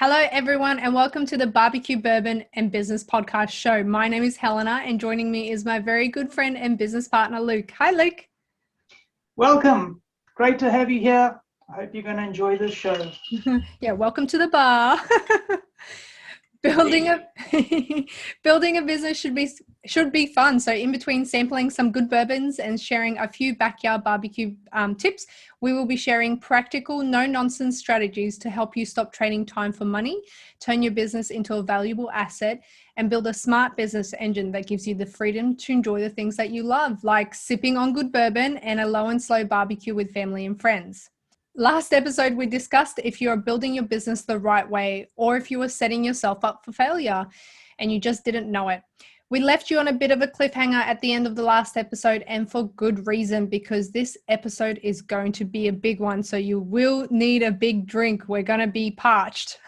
Hello, everyone, and welcome to the Barbecue, Bourbon and Business Podcast show. My name is Helena, and joining me is my very good friend and business partner, Luke. Hi, Luke. Welcome. Great to have you here. I hope you're going to enjoy this show. Yeah, welcome to the bar. Building a business should be fun. So in between sampling some good bourbons and sharing a few backyard barbecue tips, we will be sharing practical, no-nonsense strategies to help you stop trading time for money, turn your business into a valuable asset, and build a smart business engine that gives you the freedom to enjoy the things that you love, like sipping on good bourbon and a low and slow barbecue with family and friends. Last episode, we discussed if you are building your business the right way or if you were setting yourself up for failure and you just didn't know it. We left you on a bit of a cliffhanger at the end of the last episode, and for good reason, because this episode is going to be a big one. So you will need a big drink. We're going to be parched.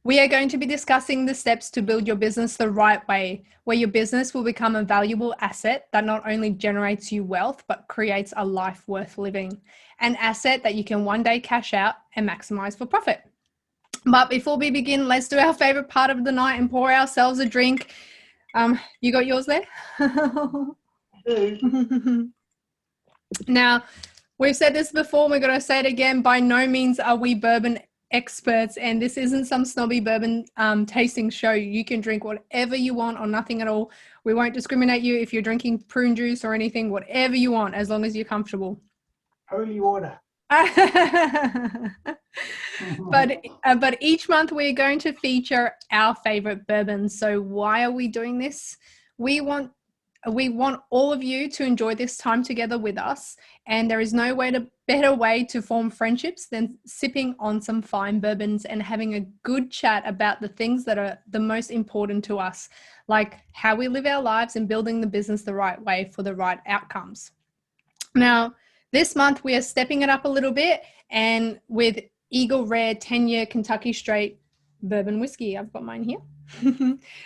We are going to be discussing the steps to build your business the right way, where your business will become a valuable asset that not only generates you wealth, but creates a life worth living. An asset that you can one day cash out and maximize for profit. But before we begin, let's do our favorite part of the night and pour ourselves a drink. You got yours there? Now, we've said this before, we're going to say it again. By no means are we bourbon experts, and this isn't some snobby bourbon tasting show. You can drink whatever you want or nothing at all. We won't discriminate you if you're drinking prune juice or anything, whatever you want, as long as you're comfortable. Holy water. But each month we're going to feature our favorite bourbons. So why are we doing this? We want all of you to enjoy this time together with us, and there is no better way to form friendships than sipping on some fine bourbons and having a good chat about the things that are the most important to us, like how we live our lives and building the business the right way for the right outcomes. Now, this month we are stepping it up a little bit, and with Eagle Rare 10-year Kentucky Straight bourbon whiskey. I've got mine here.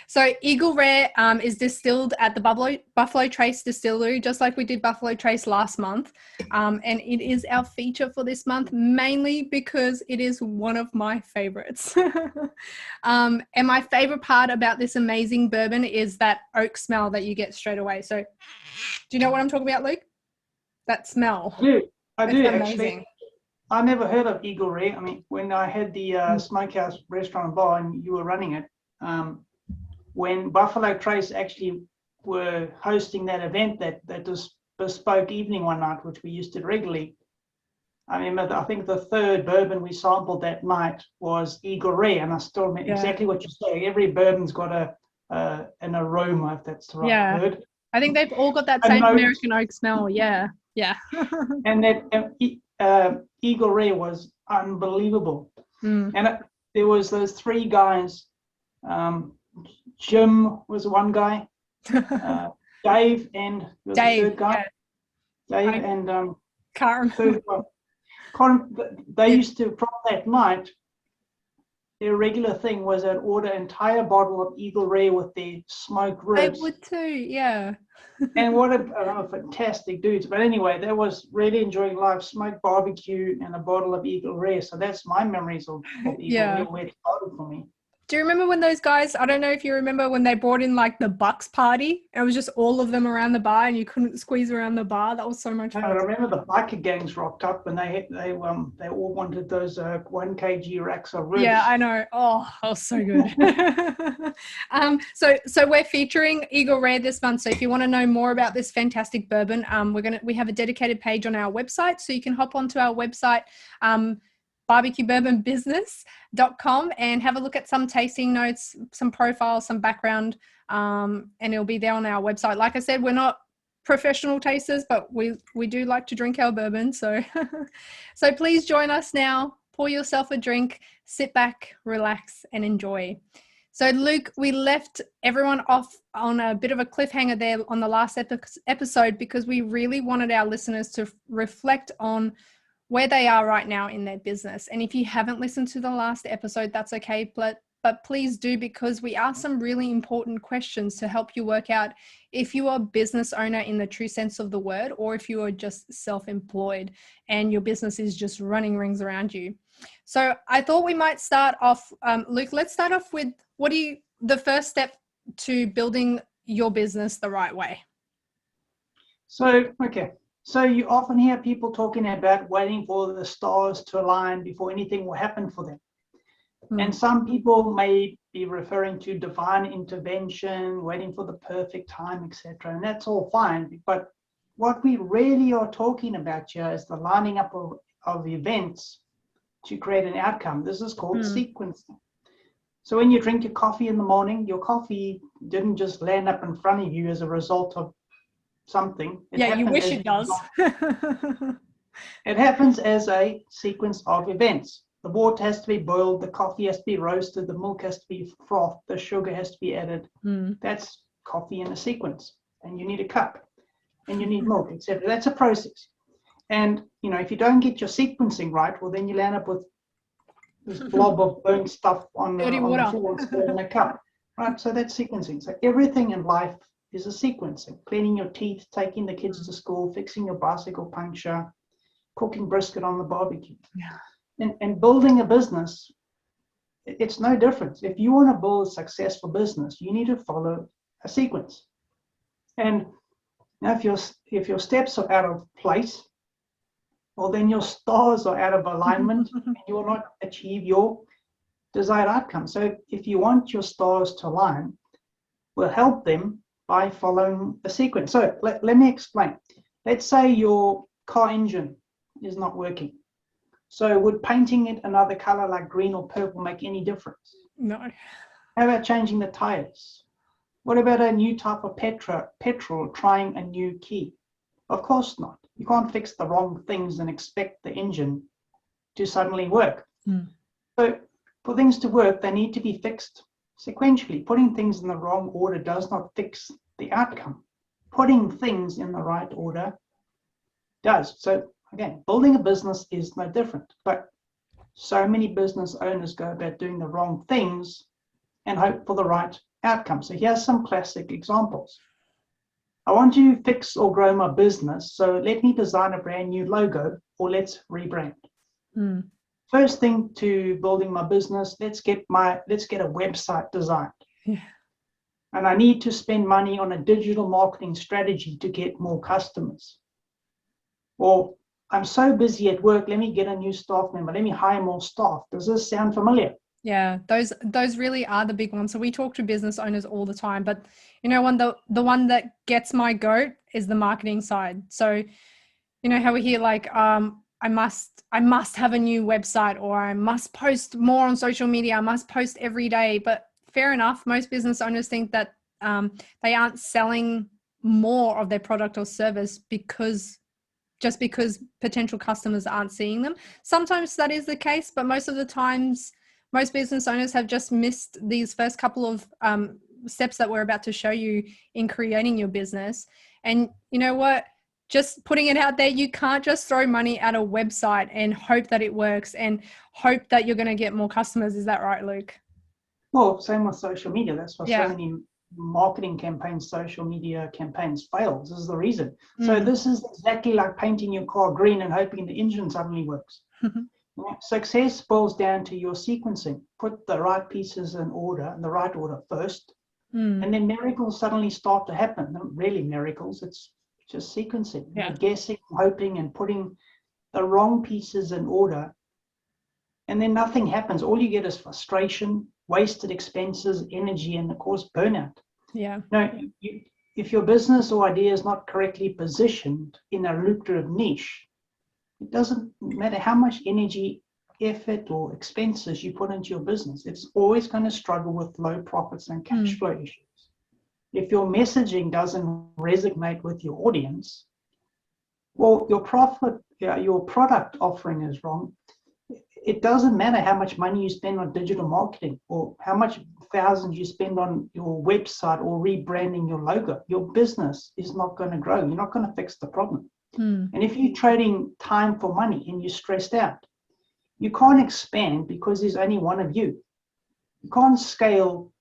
So Eagle Rare is distilled at the Buffalo Trace Distillery, just like we did Buffalo Trace last month. And it is our feature for this month, mainly because it is one of my favorites. And my favorite part about this amazing bourbon is that oak smell that you get straight away. So do you know what I'm talking about, Luke? That smell. I do actually. I never heard of Eagle Rare. I mean, when I had the smokehouse restaurant and bar and you were running it, when Buffalo Trace actually were hosting that event, that was bespoke evening one night, which we used to regularly, I remember, I think the third bourbon we sampled that night was Eagle Rare, and I still remember exactly what you say. Every bourbon's got an aroma, if that's the right word. I think they've all got that same American oak smell. Yeah. And that Eagle Rare was unbelievable. And there was those three guys. Jim was one guy. Dave and was the third guy. Yeah. Dave and third one. They used to, from that night, their regular thing was they'd order an entire bottle of Eagle Rare with their smoked ribs. They would too, yeah. And what a fantastic dudes. But anyway, that was really enjoying life, smoked barbecue and a bottle of Eagle Rare. So that's my memories of Eagle Rare, where it started for me. Do you remember when those guys, I don't know if you remember when they brought in like the Bucks party, and it was just all of them around the bar and you couldn't squeeze around the bar? That was so much fun. I remember the biker gangs rocked up and they all wanted those 1 kg racks of ribs. Yeah, I know. Oh, that was so good. So we're featuring Eagle Rare this month. So if you want to know more about this fantastic bourbon, we have a dedicated page on our website, so you can hop onto our website, barbecuebourbonbusiness.com, and have a look at some tasting notes, some profiles, some background, and it'll be there on our website. Like I said, we're not professional tasters, but we do like to drink our bourbon. So please join us now. Pour yourself a drink, sit back, relax, and enjoy. So Luke, we left everyone off on a bit of a cliffhanger there on the last episode, because we really wanted our listeners to reflect on where they are right now in their business. And if you haven't listened to the last episode, that's okay. But but please do, because we ask some really important questions to help you work out if you are a business owner in the true sense of the word, or if you are just self-employed and your business is just running rings around you. So I thought we might start off, Luke, let's start off with the first step to building your business the right way. So you often hear people talking about waiting for the stars to align before anything will happen for them. And some people may be referring to divine intervention, waiting for the perfect time, etc. And that's all fine. But what we really are talking about here is the lining up of events to create an outcome. This is called sequencing. So when you drink your coffee in the morning, your coffee didn't just land up in front of you as a result of something. You wish it does. It happens as a sequence of events. The water has to be boiled, the coffee has to be roasted, the milk has to be frothed, the sugar has to be added. That's coffee in a sequence. And you need a cup, and you need milk, etc. That's a process. And if you don't get your sequencing right, well, then you land up with this blob of burnt stuff on the floor in a cup. Right? So that's sequencing. So everything in life is a sequencing. Cleaning your teeth, taking the kids to school, fixing your bicycle puncture, cooking brisket on the barbecue. Yeah. And building a business, it's no different. If you want to build a successful business, you need to follow a sequence. And now if your steps are out of place, well, then your stars are out of alignment and you will not achieve your desired outcome. So if you want your stars to align, we'll help them by following a sequence. So let me explain. Let's say your car engine is not working. So would painting it another color like green or purple make any difference? No. How about changing the tires? What about a new type of petrol, trying a new key? Of course not. You can't fix the wrong things and expect the engine to suddenly work. So for things to work, they need to be fixed sequentially. Putting things in the wrong order does not fix the outcome. Putting things in the right order does. So again, building a business is no different, but so many business owners go about doing the wrong things and hope for the right outcome. So here's some classic examples. I want to fix or grow my business, so let me design a brand new logo, or let's rebrand. First thing to building my business, let's get a website designed. Yeah. And I need to spend money on a digital marketing strategy to get more customers. Or I'm so busy at work, let me get a new staff member, let me hire more staff. Does this sound familiar? Yeah, those really are the big ones. So we talk to business owners all the time, but the one that gets my goat is the marketing side. So how we hear like I must have a new website, or I must post more on social media, I must post every day. But fair enough, most business owners think that they aren't selling more of their product or service because potential customers aren't seeing them. Sometimes that is the case, but most of the times, most business owners have just missed these first couple of steps that we're about to show you in creating your business. And you know what? Just putting it out there, you can't just throw money at a website and hope that it works and hope that you're going to get more customers. Is that right, Luke? Well, same with social media. That's why so many marketing campaigns, social media campaigns fail. This is the reason. So this is exactly like painting your car green and hoping the engine suddenly works. Success boils down to your sequencing. Put the right pieces in order, in the right order first, and then miracles suddenly start to happen. Not really miracles, it's just sequencing. You're guessing, hoping, and putting the wrong pieces in order, and then nothing happens. All you get is frustration, wasted expenses, energy, and of course burnout. If your business or idea is not correctly positioned in a lucrative niche, it doesn't matter how much energy, effort, or expenses you put into your business. It's always going to struggle with low profits and cash flow issues. If your messaging doesn't resonate with your audience, well, your product offering is wrong. It doesn't matter how much money you spend on digital marketing or how much thousands you spend on your website or rebranding your logo. Your business is not going to grow. You're not going to fix the problem. And if you're trading time for money and you're stressed out, you can't expand because there's only one of you. You can't scale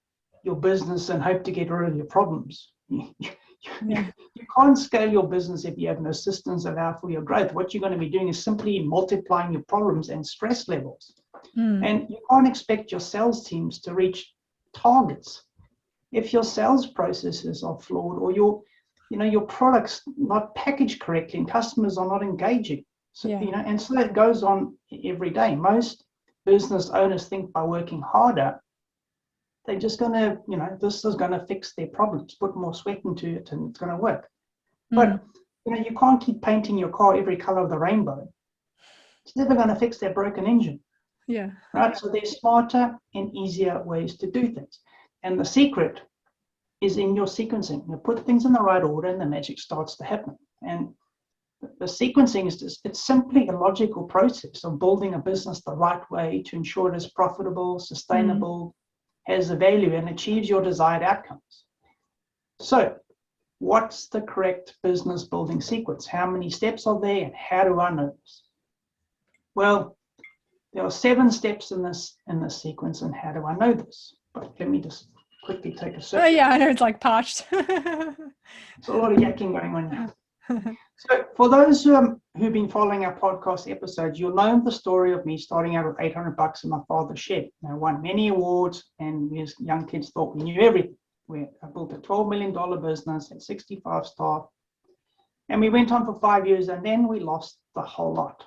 your business and hope to get rid of your problems. Yeah. You can't scale your business if you have no systems allow for your growth. What you're going to be doing is simply multiplying your problems and stress levels. And you can't expect your sales teams to reach targets if your sales processes are flawed, or your products not packaged correctly and customers are not engaging. So, and so that goes on every day. Most business owners think by working harder, they're just going to, this is going to fix their problems, put more sweat into it, and it's going to work. But, you can't keep painting your car every color of the rainbow. It's never going to fix that broken engine. Yeah. Right. So there's smarter and easier ways to do things. And the secret is in your sequencing. You put things in the right order and the magic starts to happen. And the sequencing is just, it's simply a logical process of building a business the right way to ensure it is profitable, sustainable, has a value, and achieves your desired outcomes. So what's the correct business building sequence? How many steps are there, and how do I know this? Well, there are 7 steps in this sequence, and how do I know this? But let me just quickly take a sip. Oh yeah, I know, it's like parched. There's a lot of yakking going on now. So for those who've been following our podcast episodes, you'll know the story of me starting out with $800 in my father's shed. I won many awards, and we as young kids thought we knew everything. I built a $12 million business, had 65 staff, and we went on for 5 years, and then we lost the whole lot.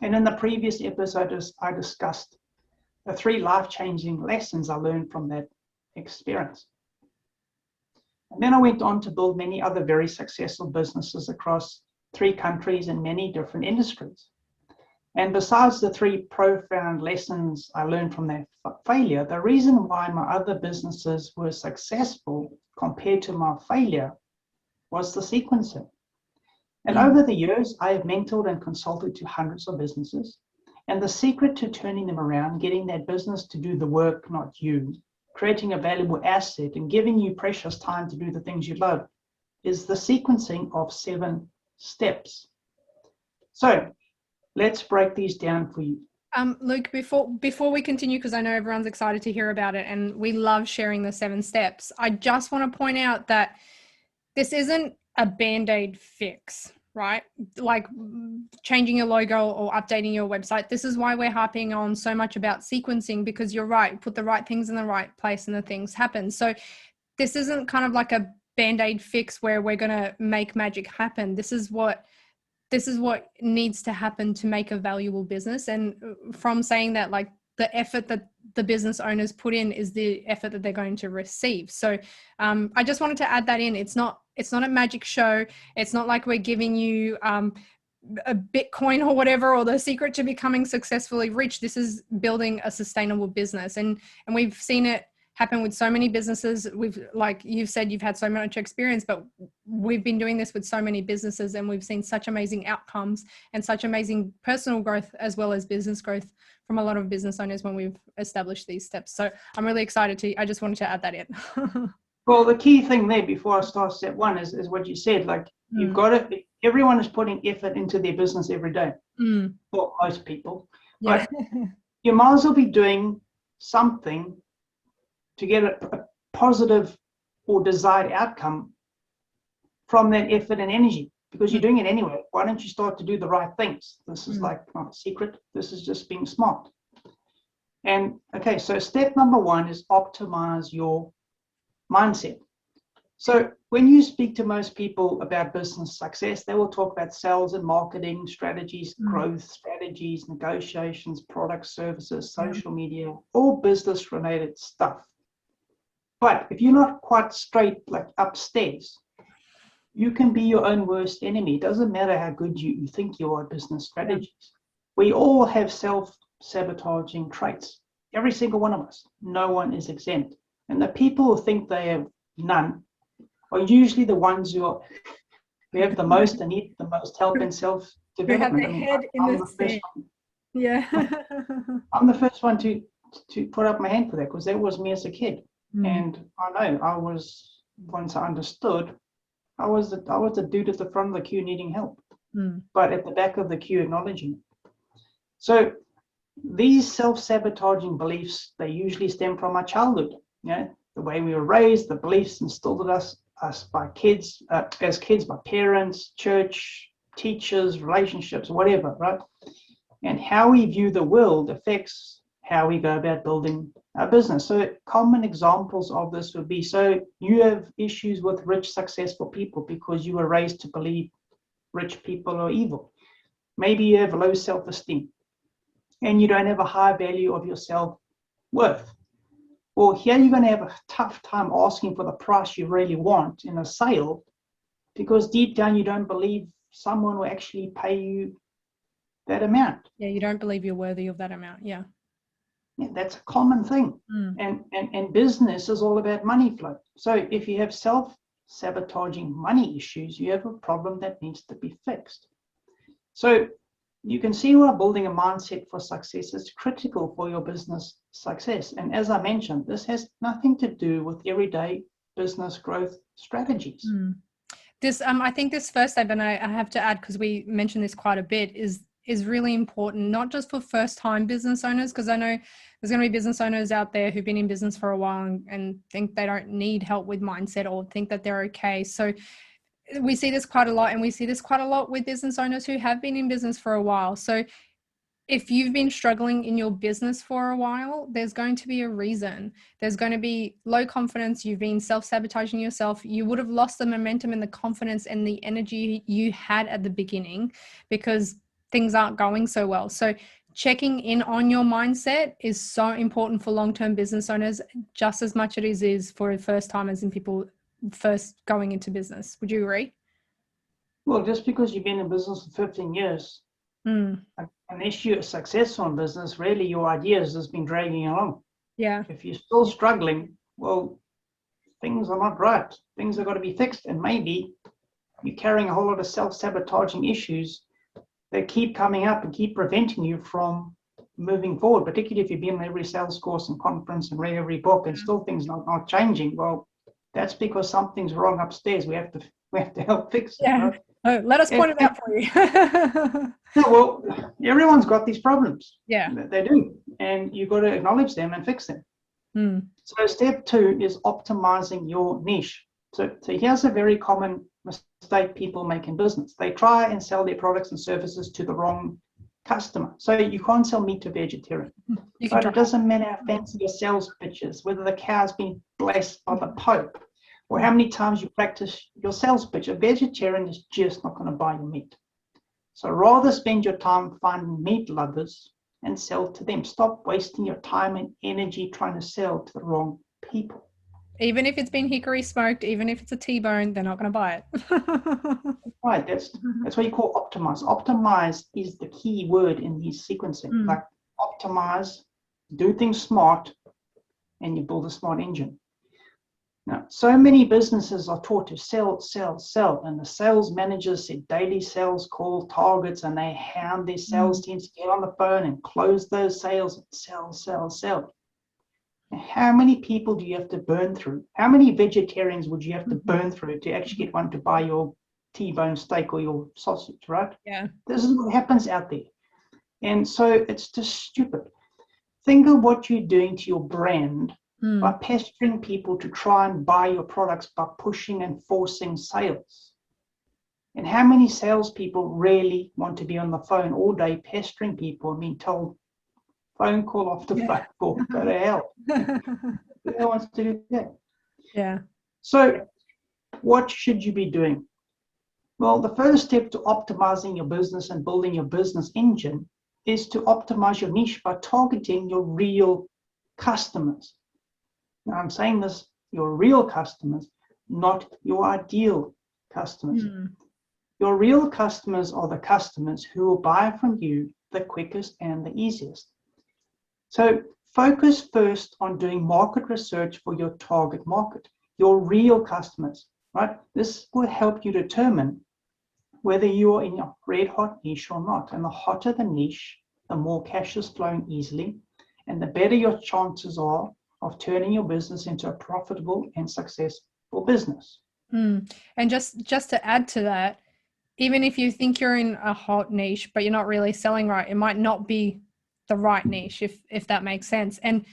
And in the previous episode, I discussed the 3 life-changing lessons I learned from that experience. And then I went on to build many other very successful businesses across 3 countries and many different industries. And besides the 3 profound lessons I learned from that failure, the reason why my other businesses were successful compared to my failure was the sequencing. And over the years, I have mentored and consulted to hundreds of businesses. And the secret to turning them around, getting that business to do the work, not you, creating a valuable asset and giving you precious time to do the things you love, is the sequencing of 7 steps. So let's break these down for you. Luke, before we continue, because I know everyone's excited to hear about it and we love sharing the 7 steps, I just want to point out that this isn't a Band-Aid fix, right? Like changing your logo or updating your website. This is why we're harping on so much about sequencing, because you're right, put the right things in the right place and the things happen. So this isn't kind of like a Band-Aid fix where we're going to make magic happen. This is what needs to happen to make a valuable business. And from saying that, like, the effort that the business owners put in is the effort that they're going to receive. So I just wanted to add that in. It's not a magic show. It's not like we're giving you a Bitcoin or whatever, or the secret to becoming successfully rich. This is building a sustainable business. And we've seen it happen with so many businesses. Like you've said, you've had so much experience, but we've been doing this with so many businesses, and we've seen such amazing outcomes and such amazing personal growth as well as business growth from a lot of business owners when we've established these steps. So I'm really excited I just wanted to add that in. Well, the key thing there before I start step 1 is what you said. Like, you've got to, everyone is putting effort into their business every day. Well, most people. Yeah. But you might as well be doing something to get a positive or desired outcome from that effort and energy, because you're doing it anyway. Why don't you start to do the right things? This is like not a secret. This is just being smart. And okay, so step number 1 is optimize your mindset. So when you speak to most people about business success, they will talk about sales and marketing strategies, growth strategies, negotiations, products, services, social media, all business related stuff. But if you're not quite straight, like upstairs, you can be your own worst enemy. It doesn't matter how good you think you are at business strategies. We all have self-sabotaging traits. Every single one of us. No one is exempt. And the people who think they have none are usually the ones who have the most and need the most help in self-development. I'm the first one. Yeah. I'm the first one to put up my hand for that, because that was me as a kid. And I know once I understood, I was the dude at the front of the queue needing help, but at the back of the queue acknowledging it. So these self-sabotaging beliefs, they usually stem from our childhood. The way we were raised, the beliefs instilled in us by kids, as kids, by parents, church, teachers, relationships, whatever, right? And how we view the world affects how we go about building our business. So common examples of this would be, so you have issues with rich, successful people because you were raised to believe rich people are evil. Maybe you have low self-esteem and you don't have a high value of your self-worth. Well, here you're going to have a tough time asking for the price you really want in a sale because deep down you don't believe someone will actually pay you that amount. Yeah, you don't believe you're worthy of that amount. Yeah, that's a common thing. And business is all about money flow. So if you have self-sabotaging money issues, you have a problem that needs to be fixed. So you can see why building a mindset for success is critical for your business success. And as I mentioned, this has nothing to do with everyday business growth strategies. This, I think this first step, and I have to add, because we mentioned this quite a bit, is really important, not just for first-time business owners, because I know there's going to be business owners out there who've been in business for a while and think they don't need help with mindset or think that they're okay. So we see this quite a lot, and we see this quite a lot with business owners who have been in business for a while. So if you've been struggling in your business for a while, there's going to be a reason. There's going to be low confidence. You've been self-sabotaging yourself. You would have lost the momentum and the confidence and the energy you had at the beginning because things aren't going so well. So checking in on your mindset is so important for long-term business owners, just as much as it is for first timers and people first going into business. Would you agree? Well, just because you've been in business for 15 years, unless you're successful in business, really your ideas has been dragging you along. Yeah. If you're still struggling, well, things are not right. Things have got to be fixed. And maybe you're carrying a whole lot of self-sabotaging issues that keep coming up and keep preventing you from moving forward, particularly if you've been in every sales course and conference and read every book and still things not changing. Well, that's because something's wrong upstairs. We have to help fix it. Yeah. Right? Oh, let us point it out for you. Yeah, well, everyone's got these problems. Yeah. They do. And you've got to acknowledge them and fix them. So step 2 is optimizing your niche. So here's a very common mistake people make in business. They try and sell their products and services to the wrong customer. So you can't sell meat to vegetarian. But it doesn't matter how fancy your sales pitch is, whether the cow's been blessed by the Pope, or how many times you practice your sales pitch. A vegetarian is just not going to buy your meat. So rather spend your time finding meat lovers and sell to them. Stop wasting your time and energy trying to sell to the wrong people. Even if it's been hickory smoked, even if it's a T-bone, they're not going to buy it. Right, that's what you call optimize. Optimize is the key word in these sequencing. Like optimize, do things smart, and you build a smart engine. Now, so many businesses are taught to sell, sell, sell, and the sales managers set daily sales call targets, and they hound their sales teams to get on the phone and close those sales and sell, sell, sell. How many people do you have to burn through? How many vegetarians would you have to burn through to actually get one to buy your T-bone steak or your sausage, right? Yeah. This is what happens out there. And so it's just stupid. Think of what you're doing to your brand by pestering people to try and buy your products by pushing and forcing sales. And how many salespeople really want to be on the phone all day pestering people and being told, phone call off the phone call, go to hell. Who wants to do that? Yeah. So what should you be doing? Well, the first step to optimizing your business and building your business engine is to optimize your niche by targeting your real customers. Now, I'm saying this, your real customers, not your ideal customers. Your real customers are the customers who will buy from you the quickest and the easiest. So focus first on doing market research for your target market, your real customers, right? This will help you determine whether you are in your red hot niche or not. And the hotter the niche, the more cash is flowing easily, and the better your chances are of turning your business into a profitable and successful business. And just to add to that, even if you think you're in a hot niche, but you're not really selling right, it might not be the right niche, if that makes sense. And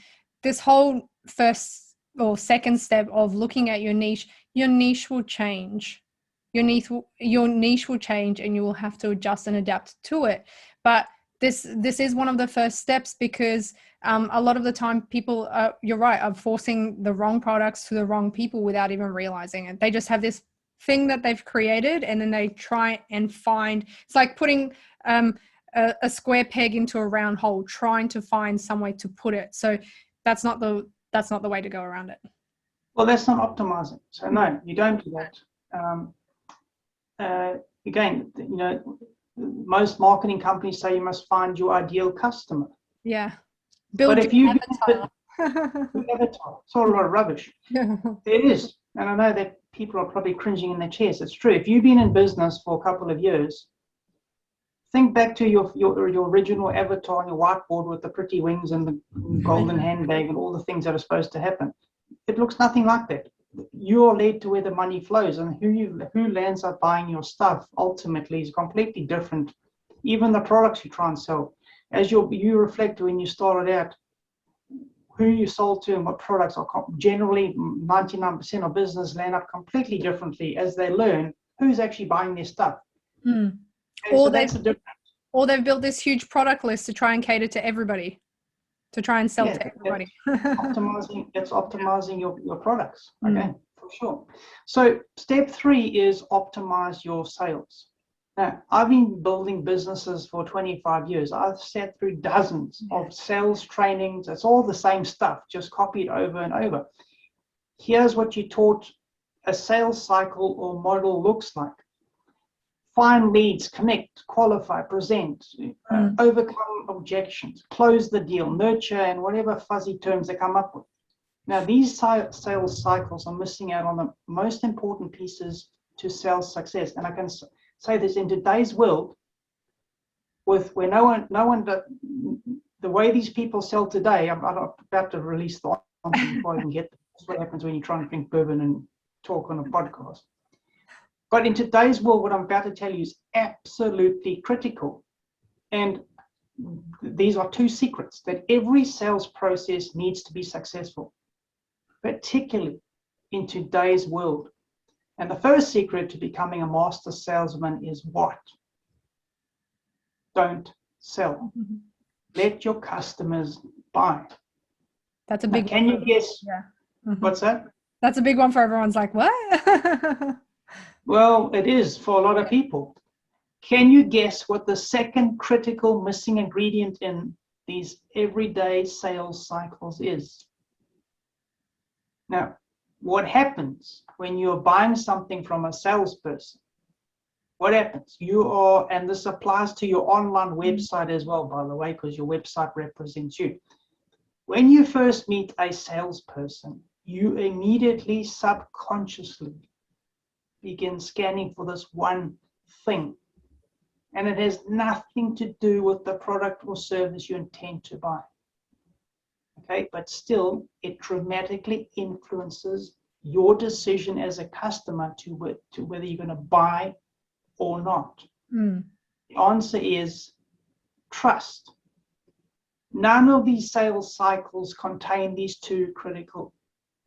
this whole first or second step of looking at your niche will change. Your niche will change, and you will have to adjust and adapt to it. But this is one of the first steps, because a lot of the time people you're right, are forcing the wrong products to the wrong people without even realizing it. They just have this thing that they've created, and then they try and find, it's like putting a square peg into a round hole, trying to find some way to put it. So that's not the way to go around it. Well, that's not optimizing. So no, you don't do that. Again, most marketing companies say you must find your ideal customer. Yeah. But if you avatar, it's all a lot of rubbish. It is. And I know that people are probably cringing in their chairs. It's true. If you've been in business for a couple of years, think back to your original avatar on your whiteboard with the pretty wings and the golden handbag and all the things that are supposed to happen. It looks nothing like that. You're led to where the money flows, and who lands up buying your stuff ultimately is completely different. Even the products you try and sell, as you reflect when you started out, who you sold to and what products are generally 99% of business land up completely differently as they learn who's actually buying their stuff. Mm. So that's the difference. Or they've built this huge product list to try and cater to everybody, to try and sell to everybody. It's optimizing your products, okay, for sure. So step 3 is optimize your sales. Now, I've been building businesses for 25 years. I've sat through dozens of sales trainings. It's all the same stuff, just copied over and over. Here's what you taught a sales cycle or model looks like. Find leads, connect, qualify, present, overcome objections, close the deal, nurture, and whatever fuzzy terms they come up with. Now, these sales cycles are missing out on the most important pieces to sales success. And I can say this, in today's world, where no one, the way these people sell today, I'm about to release the answer before I can get this. That's what happens when you try and drink bourbon and talk on a podcast. But in today's world, what I'm about to tell you is absolutely critical. And these are 2 secrets that every sales process needs to be successful, particularly in today's world. And the first secret to becoming a master salesman is what? Don't sell. Let your customers buy. That's a big one. Can you guess? Yeah. What's that? That's a big one for everyone's like, what? Well, it is for a lot of people. Can you guess what the second critical missing ingredient in these everyday sales cycles is? Now, what happens when you're buying something from a salesperson? What happens? And this applies to your online website as well, by the way, because your website represents you. When you first meet a salesperson, you immediately subconsciously begin scanning for this one thing. And it has nothing to do with the product or service you intend to buy. Okay, but still, it dramatically influences your decision as a customer to whether you're going to buy or not. The answer is trust. None of these sales cycles contain these 2 critical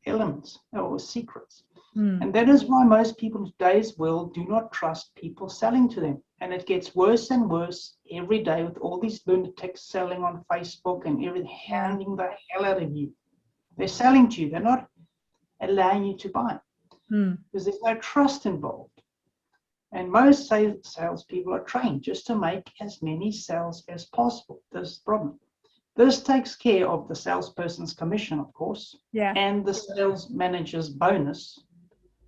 elements or secrets. And that is why most people in today's world do not trust people selling to them. And it gets worse and worse every day with all these lunatics selling on Facebook and everything, hounding the hell out of you. They're selling to you. They're not allowing you to buy because there's no trust involved. And most salespeople are trained just to make as many sales as possible. This is the problem. This takes care of the salesperson's commission, of course, and the sales manager's bonus,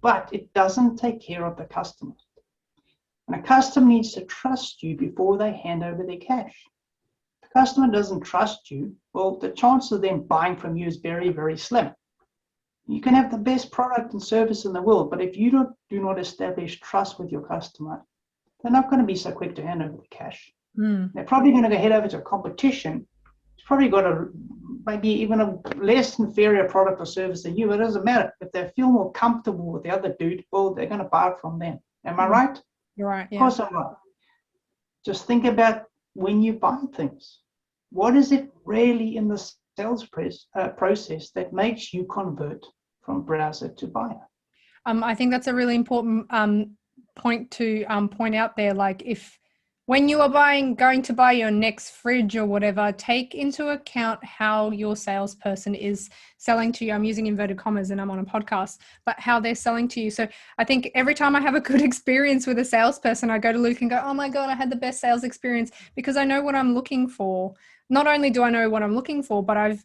but it doesn't take care of the customer. And a customer needs to trust you before they hand over their cash. If the customer doesn't trust you, well, the chance of them buying from you is very, very slim. You can have the best product and service in the world, but if you do not establish trust with your customer, they're not going to be so quick to hand over the cash. They're probably going to go head over to a competition. It's probably got maybe even a less inferior product or service than you, but it doesn't matter. If they feel more comfortable with the other dude, well, they're going to buy it from them. Am I right? You're right. Of course I'm right. Just think about when you buy things. what is it really in the sales process that makes you convert from browser to buyer? I think that's a really important point to point out there. Like, when you are going to buy your next fridge or whatever, take into account how your salesperson is selling to you. I'm using inverted commas and I'm on a podcast, but how they're selling to you. So I think every time I have a good experience with a salesperson, I go to Luke and go, oh my God, I had the best sales experience, because I know what I'm looking for. Not only do I know what I'm looking for, but I've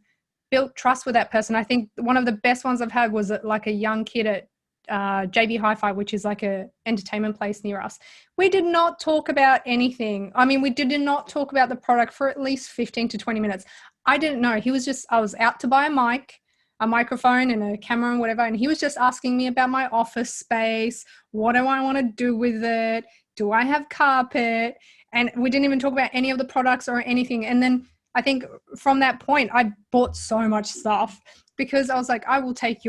built trust with that person. I think one of the best ones I've had was like a young kid at JB Hi-Fi, which is like a entertainment place near us. We did not talk about anything. I mean, we did not talk about the product for at least 15 to 20 minutes. I didn't know. I was out to buy a microphone and a camera and whatever, and he was just asking me about my office space. What do I want to do with it? Do I have carpet? And we didn't even talk about any of the products or anything. And then I think from that point, I bought so much stuff, because I was like, I will take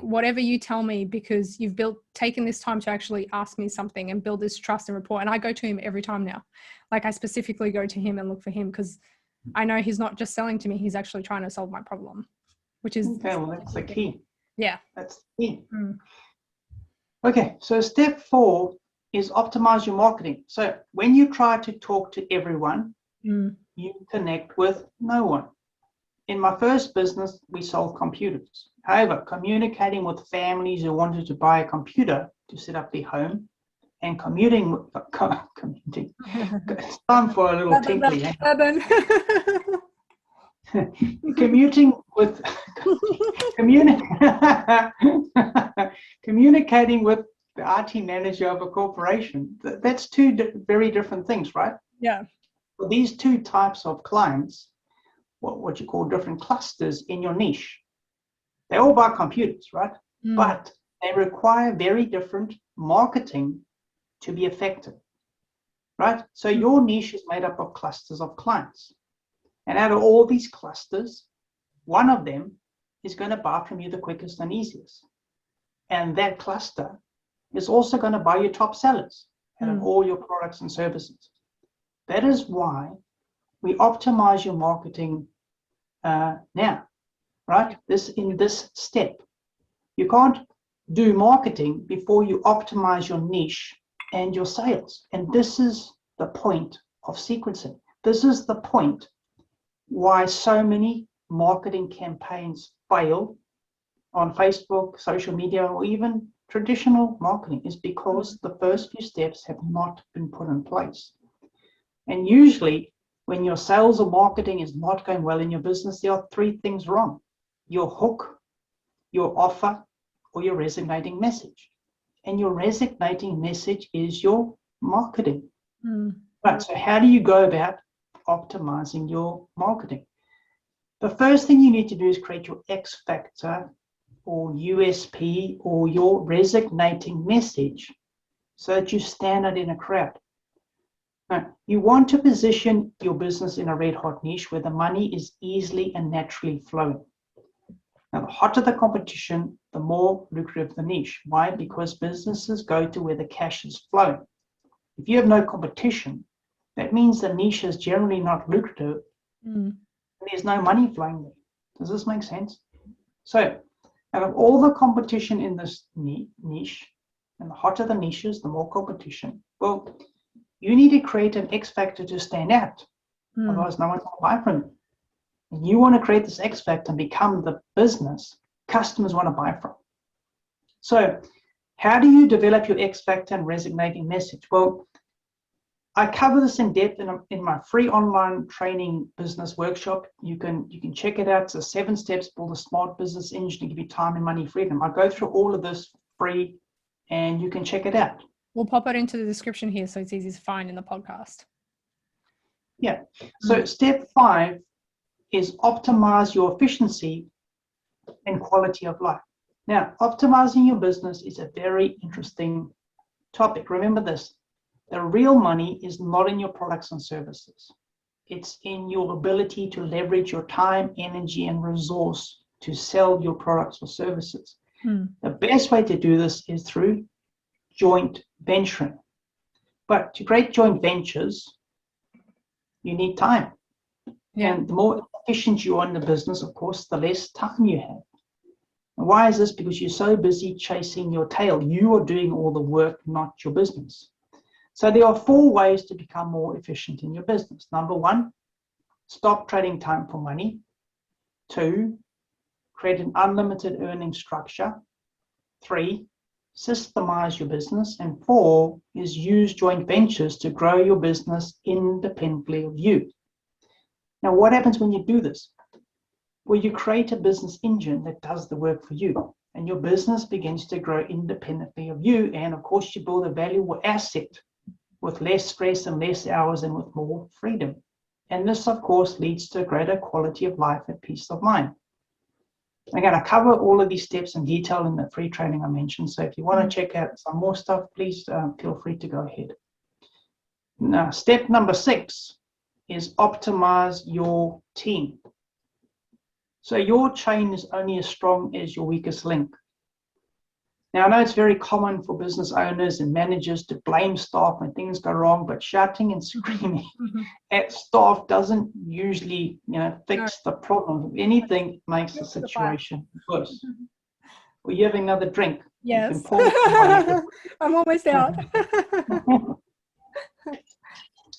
whatever you tell me, because you've taken this time to actually ask me something and build this trust and rapport. And I go to him every time now. Like, I specifically go to him and look for him, because I know he's not just selling to me, he's actually trying to solve my problem, which is... Okay, well, that's the key. Yeah. That's the key. Okay, so step 4 is optimize your marketing. So when you try to talk to everyone, you connect with no one. In my first business, we sold computers. However, communicating with families who wanted to buy a computer to set up their home, and commuting, it's time for a little tinkly. Communicating with the IT manager of a corporation, that's two very different things, right? Yeah. For these two types of clients, what you call different clusters in your niche, they all buy computers, right? But they require very different marketing to be effective, right? So your niche is made up of clusters of clients. And out of all these clusters, one of them is going to buy from you the quickest and easiest. And that cluster is also going to buy your top sellers out of all your products and services. That is why we optimize your marketing now, right? In this step. You can't do marketing before you optimize your niche and your sales. And this is the point of sequencing. This is the point why so many marketing campaigns fail on Facebook, social media, or even traditional marketing, is because the first few steps have not been put in place. And usually, when your sales or marketing is not going well in your business, there are 3 things wrong: your hook, your offer, or your resonating message. And your resonating message is your marketing. Right, so how do you go about optimizing your marketing? The first thing you need to do is create your X factor or USP or your resonating message so that you stand out in a crowd. Now, you want to position your business in a red hot niche where the money is easily and naturally flowing. Now, the hotter the competition, the more lucrative the niche. Why? Because businesses go to where the cash is flowing. If you have no competition, that means the niche is generally not lucrative. There's no money flowing there. Does this make sense? So, out of all the competition in this niche, and the hotter the niches, the more competition, well, you need to create an X factor to stand out. Otherwise, no one's going to buy from you. And you want to create this X factor and become the business customers want to buy from. So, how do you develop your X factor and resonating message? Well, I cover this in depth in my free online training business workshop. You can check it out. It's a 7 steps for the smart business engine to give you time and money freedom. I go through all of this free, and you can check it out. We'll pop it into the description here so it's easy to find in the podcast. Yeah. So step 5 is optimize your efficiency and quality of life. Now, optimizing your business is a very interesting topic. Remember this: the real money is not in your products and services. It's in your ability to leverage your time, energy, and resource to sell your products or services. The best way to do this is through joint venturing. But to create joint ventures, you need time. Yeah. And the more efficient you are in the business, of course, the less time you have. And why is this? Because you're so busy chasing your tail. You are doing all the work, not your business. So there are 4 ways to become more efficient in your business. Number 1, stop trading time for money. 2, create an unlimited earning structure. 3, systemize your business. And 4 is use joint ventures to grow your business independently of you. Now, what happens when you do this? Well, you create a business engine that does the work for you, and your business begins to grow independently of you. And of course, you build a valuable asset with less stress and less hours and with more freedom. And this, of course, leads to a greater quality of life and peace of mind. I'm going to cover all of these steps in detail in the free training I mentioned. So if you want to check out some more stuff, please feel free to go ahead. Now, step number 6 is optimize your team. So your chain is only as strong as your weakest link. Now, I know it's very common for business owners and managers to blame staff when things go wrong, but shouting and screaming at staff doesn't usually, fix the problem. If anything, it makes the situation worse. Well, you have another drink. Yes. I'm almost out.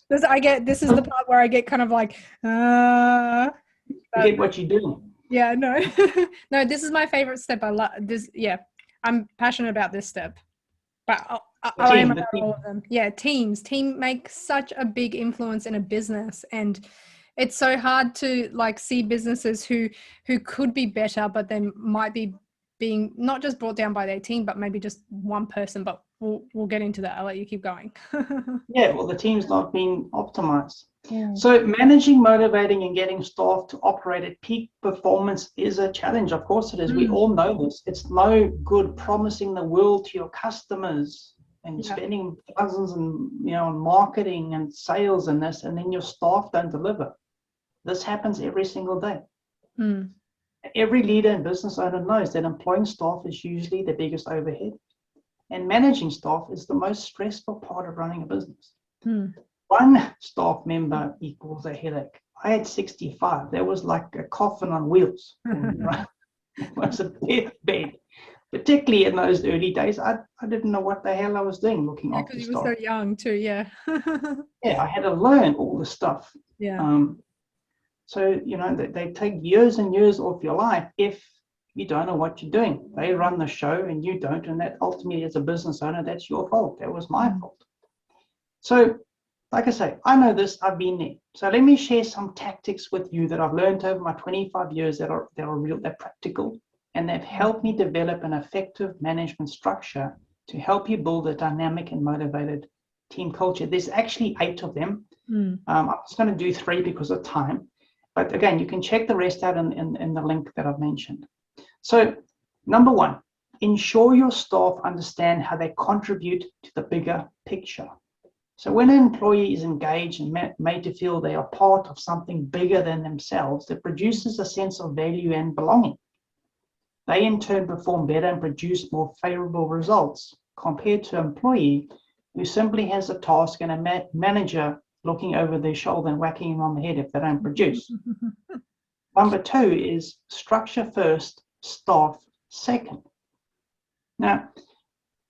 This is the part where I get kind of like, Forget what you're doing. Yeah, no. No, this is my favorite step. I love this. Yeah, I'm passionate about this step. But I am about all of them. Yeah, teams. Team makes such a big influence in a business, and it's so hard to see businesses who could be better, but they might be being not just brought down by their team, but maybe just one person. But we'll get into that. I'll let you keep going. Yeah, well, the team's not being optimized. Yeah. So managing, motivating, and getting staff to operate at peak performance is a challenge. Of course it is. We all know this. It's no good promising the world to your customers and spending thousands on marketing and sales and this, and then your staff don't deliver. This happens every single day. Every leader and business owner knows that employing staff is usually the biggest overhead, and managing staff is the most stressful part of running a business. One staff member equals a headache. I had 65. That was like a coffin on wheels. Right? It was a deathbed. Particularly in those early days, I didn't know what the hell I was doing looking after because staff. you were so young too, yeah. Yeah, I had to learn all this stuff. Yeah. So, they take years and years off your life if you don't know what you're doing. They run the show and you don't, and that ultimately, as a business owner, that's your fault. That was my fault. So, like I say, I know this, I've been there. So let me share some tactics with you that I've learned over my 25 years that are real, they're practical, and they've helped me develop an effective management structure to help you build a dynamic and motivated team culture. There's actually 8 of them. I'm just going to do 3 because of time. But again, you can check the rest out in the link that I've mentioned. So number 1, ensure your staff understand how they contribute to the bigger picture. So when an employee is engaged and made to feel they are part of something bigger than themselves, it produces a sense of value and belonging. They in turn perform better and produce more favorable results compared to an employee who simply has a task and a manager looking over their shoulder and whacking him on the head if they don't produce. Number 2 is structure first, staff second. Now,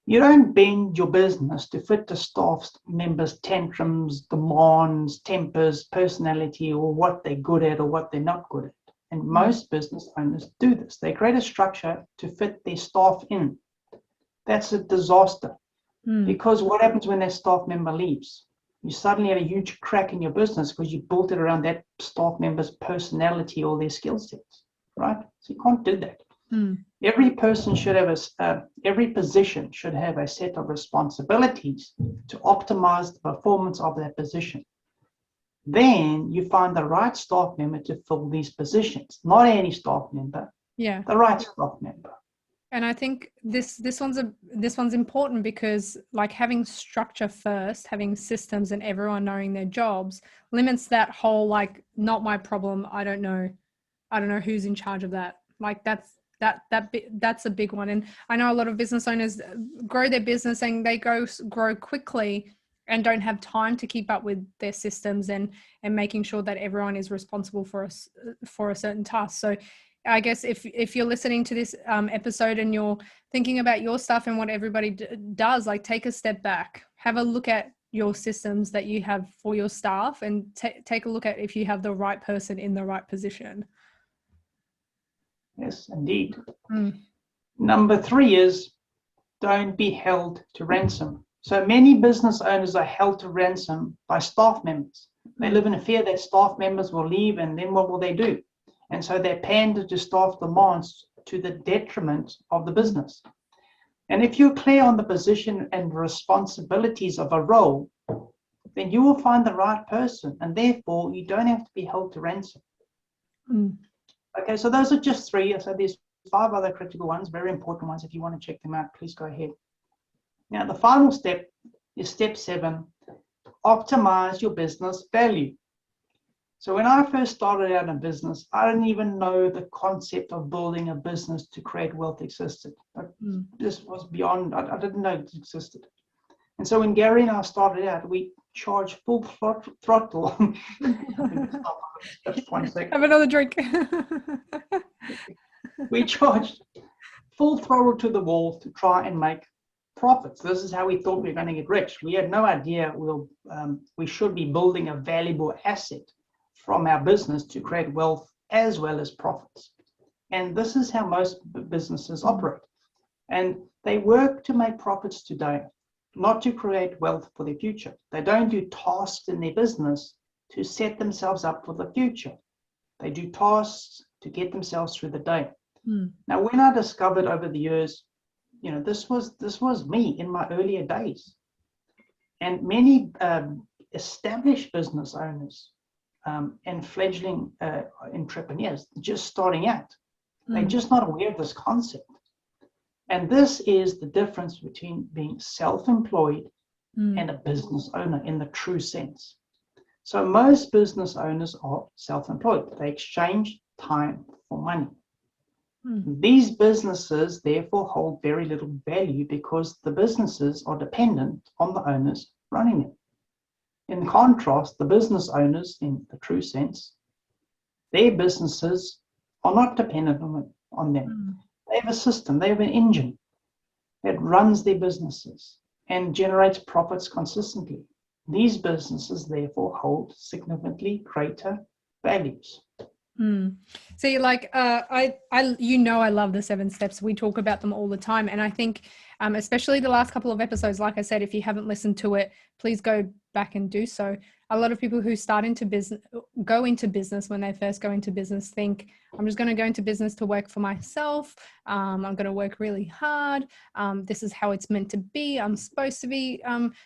you don't bend your business to fit the staff members' tantrums, demands, tempers, personality, or what they're good at or what they're not good at. And most business owners do this. They create a structure to fit their staff in. That's a disaster. Because what happens when that staff member leaves? You suddenly have a huge crack in your business because you built it around that staff member's personality or their skill sets, right? So you can't do that. Every person should have every position should have a set of responsibilities to optimize the performance of that position. Then you find the right staff member to fill these positions, not any staff member. Yeah, the right staff member. And I think this one's important because having structure first, having systems, and everyone knowing their jobs limits that whole not my problem. I don't know who's in charge of that. That's a big one. And I know a lot of business owners grow their business and they grow quickly, and don't have time to keep up with their systems and making sure that everyone is responsible for a certain task. So I guess if you're listening to this episode and you're thinking about your stuff and what everybody does, like take a step back, have a look at your systems that you have for your staff, and take a look at if you have the right person in the right position. Yes, indeed. Number 3 is don't be held to ransom. So many business owners are held to ransom by staff members. They live in a fear that staff members will leave, and then what will they do? And so they pander to staff demands to the detriment of the business. And if you're clear on the position and responsibilities of a role, then you will find the right person, and therefore you don't have to be held to ransom. Okay, so those are just 3. So there's 5 other critical ones, very important ones. If you want to check them out, please go ahead. Now, the final step is step 7, optimize your business value. So when I first started out in business, I didn't even know the concept of building a business to create wealth existed. This was beyond, I didn't know it existed. And so when Gary and I started out, we charged full throttle. Just 1 second. Have another drink. We charged full throttle to the wall to try and make profits. This is how we thought we were going to get rich. We had no idea we should be building a valuable asset from our business to create wealth as well as profits. And this is how most businesses operate. And they work to make profits today, not to create wealth for the future. They don't do tasks in their business to set themselves up for the future. They do tasks to get themselves through the day. Now, when I discovered over the years, this was me in my earlier days. And many established business owners and fledgling entrepreneurs just starting out, they're just not aware of this concept. And this is the difference between being self-employed and a business owner in the true sense. So most business owners are self-employed. They exchange time for money. These businesses therefore hold very little value because the businesses are dependent on the owners running them. In contrast, the business owners, in the true sense, their businesses are not dependent on them. They have a system, they have an engine that runs their businesses and generates profits consistently. These businesses therefore hold significantly greater values. See, like I love the 7 steps. We talk about them all the time, and I think especially the last couple of episodes, like I said, if you haven't listened to it, please go back and do so. A lot of people who go into business when they first go into business think, I'm just going to go into business to work for myself. I'm going to work really hard. This is how it's meant to be. I'm supposed to be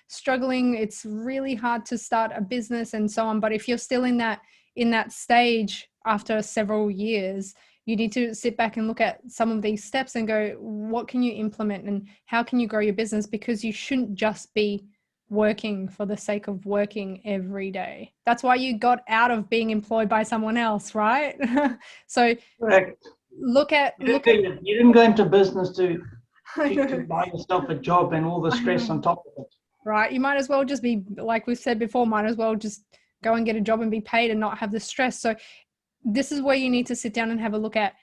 struggling. It's really hard to start a business and so on. But if you're still in that stage after several years, you need to sit back and look at some of these steps and go, what can you implement and how can you grow your business? Because you shouldn't just be working for the sake of working every day. That's why you got out of being employed by someone else, right? So correct. You didn't go into business to buy yourself a job and all the stress on top of it. Right. You might as well just be, like we've said before, might as well just go and get a job and be paid and not have the stress. So this is where you need to sit down and have a look at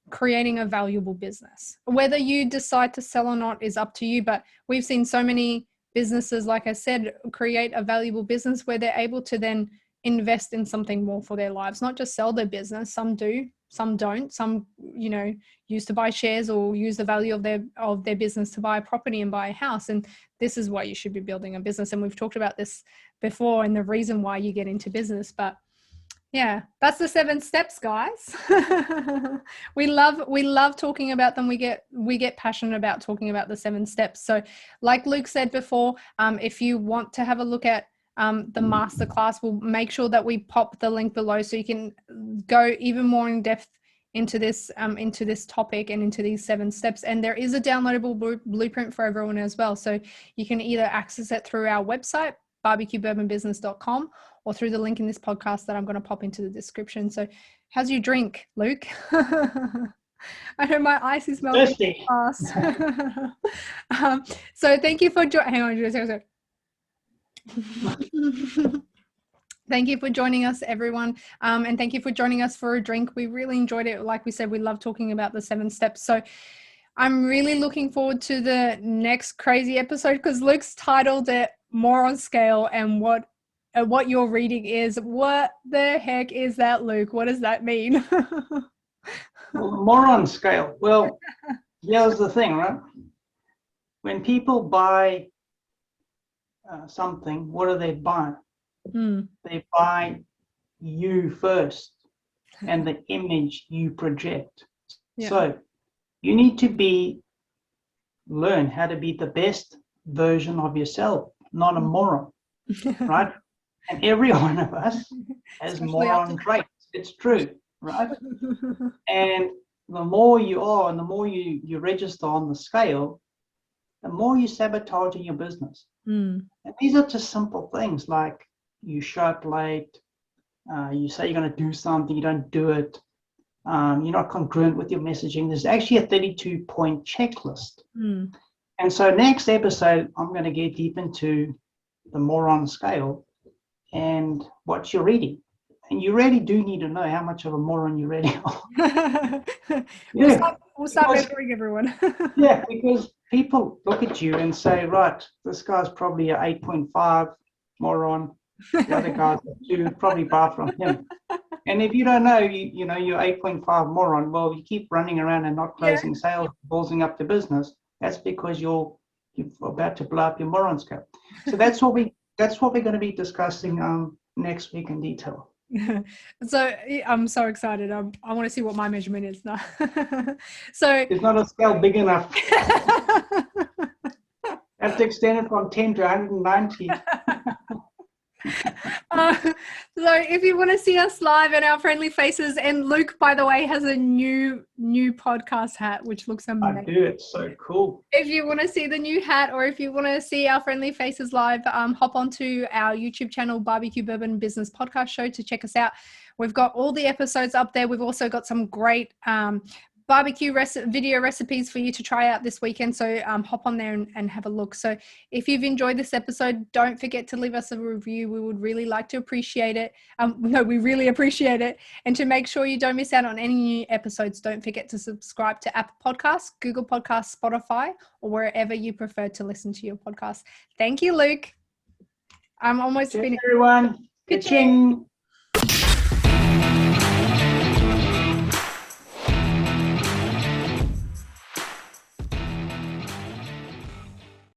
creating a valuable business. Whether you decide to sell or not is up to you, but we've seen so many businesses, like I said, create a valuable business where they're able to then invest in something more for their lives, not just sell their business. Some do, some don't. Some, use to buy shares or use the value of their business to buy a property and buy a house. And this is why you should be building a business. And we've talked about this before and the reason why you get into business. But yeah, that's the 7 steps, guys. We love talking about them. We get passionate about talking about the 7 steps. So like Luke said before, if you want to have a look at the masterclass, we'll make sure that we pop the link below so you can go even more in depth into this topic and into these 7 steps. And there is a downloadable blueprint for everyone as well. So you can either access it through our website, barbecuebourbonbusiness.com, or through the link in this podcast that I'm going to pop into the description. So how's your drink, Luke? I know my icy smells fast. So thank you for hang on just a second. Thank you for joining us, everyone. And thank you for joining us for a drink. We really enjoyed it. Like we said, we love talking about the 7 steps. So I'm really looking forward to the next crazy episode because Luke's titled it More on Scale, and what you're reading is, what the heck is that, Luke? What does that mean? Well, more on scale. Well, here's the thing, right? When people buy something, what do they buy? They buy you first and the image you project. Yeah. So you need to learn how to be the best version of yourself, not a moron, right? And every one of us has moron traits. It's true, right? And the more you are and the more you register on the scale, the more you sabotage in your business. And these are just simple things like you show up late, you say you're going to do something, you don't do it, you're not congruent with your messaging. There's actually a 32-point checklist. And so next episode, I'm going to get deep into the moron scale and what you're reading. And you really do need to know how much of a moron you really are. We'll start measuring everyone. Yeah, because people look at you and say, right, this guy's probably an 8.5 moron. The other guy's a 2, probably buy from him. And if you don't know, you know, you're 8.5 moron, well, you keep running around and not closing sales, balls up the business. That's because you're about to blow up your moron scale. So that's what we're going to be discussing next week in detail. So I'm so excited. I want to see what my measurement is now. So it's not a scale big enough. Have to extend it from 10 to 190. So if you want to see us live and our friendly faces, and Luke, by the way, has a new podcast hat which looks amazing. I do. It's so cool. If you want to see the new hat, or if you want to see our friendly faces live, hop onto our YouTube channel, Barbecue Bourbon Business Podcast Show, to check us out. We've got all the episodes up there. We've also got some great barbecue video recipes for you to try out this weekend. So hop on there and have a look. So if you've enjoyed this episode, don't forget to leave us a review. We would really like to appreciate it. We really appreciate it. And to make sure you don't miss out on any new episodes, don't forget to subscribe to Apple Podcasts, Google Podcasts, Spotify, or wherever you prefer to listen to your podcast. Thank you, Luke. I'm almost finished. Everyone. Ka-ching.